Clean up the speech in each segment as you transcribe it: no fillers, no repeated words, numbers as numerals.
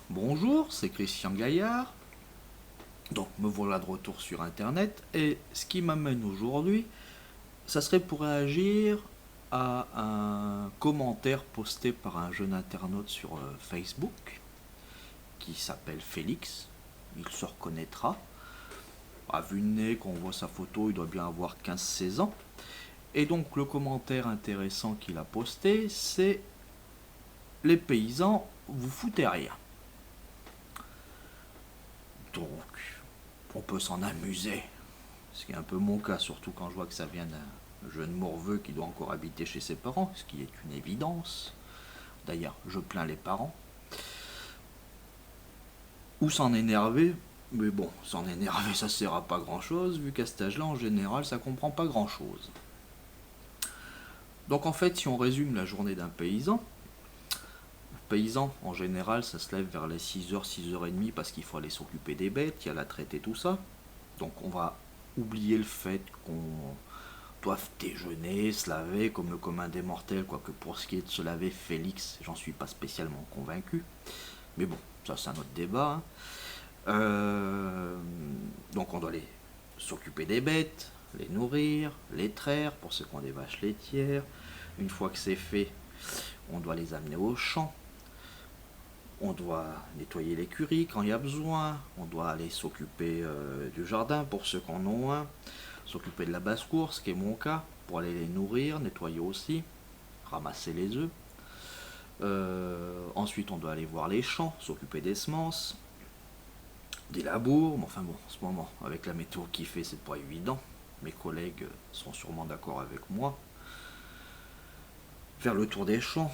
Bonjour, c'est Christian Gaillard. Donc me voilà de retour sur internet et ce qui m'amène aujourd'hui, ça serait pour réagir à un commentaire posté par un jeune internaute sur Facebook qui s'appelle Félix. Il se reconnaîtra. À vue de nez, quand on voit sa photo, il doit bien avoir 15-16 ans. Et donc le commentaire intéressant qu'il a posté, c'est: les paysans, vous foutez rien. Donc, on peut s'en amuser. Ce qui est un peu mon cas, surtout quand je vois que ça vient d'un jeune morveux qui doit encore habiter chez ses parents, ce qui est une évidence. D'ailleurs, je plains les parents. Ou s'en énerver, mais bon, s'en énerver, ça sert à pas grand chose, vu qu'à cet âge-là, en général, ça comprend pas grand chose. Donc en fait, si on résume la journée d'un paysan, le paysan, en général, ça se lève vers les 6h, 6h30 parce qu'il faut aller s'occuper des bêtes, il y a la traite et tout ça. Donc on va oublier le fait qu'on doive déjeuner, se laver comme le commun des mortels, quoique pour ce qui est de se laver, Félix, j'en suis pas spécialement convaincu. Mais bon, ça c'est un autre débat. Hein. Donc on doit aller s'occuper des bêtes, les nourrir, les traire pour ceux qui ont des vaches laitières. Une fois que c'est fait, on doit les amener au champ. On doit nettoyer l'écurie quand il y a besoin. On doit aller s'occuper du jardin pour ceux qui en ont un. S'occuper de la basse-cour, ce qui est mon cas, pour aller les nourrir, nettoyer aussi, ramasser les œufs. Ensuite, on doit aller voir les champs, s'occuper des semences, des labours. Mais enfin bon, en ce moment, avec la météo qui fait, c'est pas évident. Mes collègues sont sûrement d'accord avec moi. Faire le tour des champs,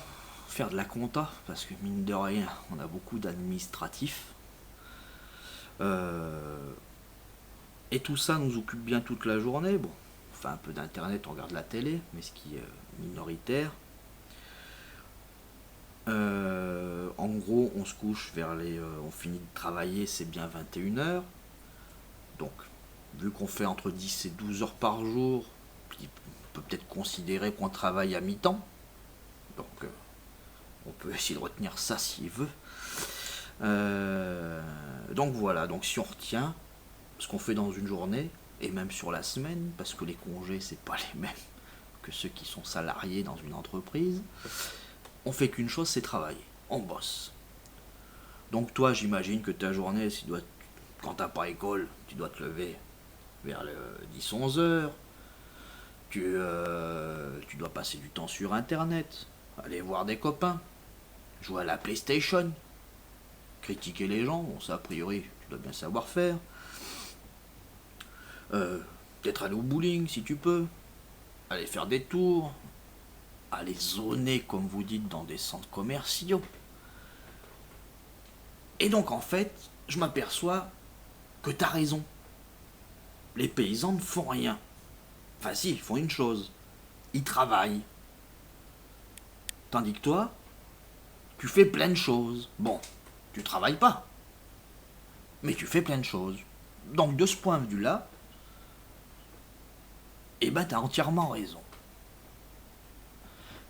faire de la compta, parce que mine de rien, on a beaucoup d'administratifs. Et tout ça nous occupe bien toute la journée. Bon, on fait un peu d'internet, on regarde la télé, mais ce qui est minoritaire. En gros, on se couche vers les. On finit de travailler, c'est bien 21h. Donc, vu qu'on fait entre 10 et 12 heures par jour, on peut peut-être considérer qu'on travaille à mi-temps. Donc, on peut essayer de retenir ça s'il veut. Donc voilà, donc si on retient ce qu'on fait dans une journée, et même sur la semaine, parce que les congés, c'est pas les mêmes que ceux qui sont salariés dans une entreprise, on fait qu'une chose, c'est travailler. On bosse. Donc toi, j'imagine que ta journée, quand t'as pas école, tu dois te lever vers le 10-11 heures. Tu dois passer du temps sur Internet, aller voir des copains, jouer à la PlayStation, critiquer les gens, bon ça a priori, tu dois bien savoir faire. Peut-être aller au bowling si tu peux, aller faire des tours, aller zoner comme vous dites dans des centres commerciaux. Et donc en fait, je m'aperçois que t'as raison. Les paysans ne font rien. Enfin si, ils font une chose. Ils travaillent. Tandis que toi, tu fais plein de choses. Bon, tu travailles pas. Mais tu fais plein de choses. Donc de ce point de vue-là, eh ben t'as entièrement raison.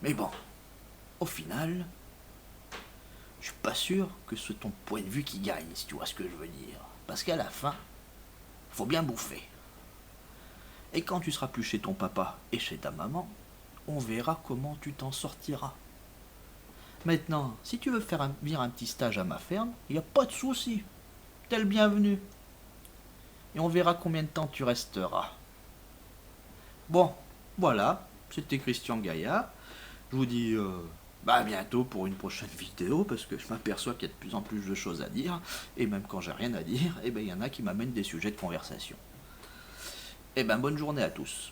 Mais bon, au final, je suis pas sûr que c'est ton point de vue qui gagne, si tu vois ce que je veux dire. Parce qu'à la fin, faut bien bouffer. Et quand tu seras plus chez ton papa et chez ta maman, on verra comment tu t'en sortiras. Maintenant, si tu veux faire venir un petit stage à ma ferme, il n'y a pas de souci. T'es le bienvenu. Et on verra combien de temps tu resteras. Bon, voilà, c'était Christian Gaillard. Je vous dis à bientôt pour une prochaine vidéo, parce que je m'aperçois qu'il y a de plus en plus de choses à dire, et même quand j'ai rien à dire, il y en a qui m'amènent des sujets de conversation. Bonne journée à tous.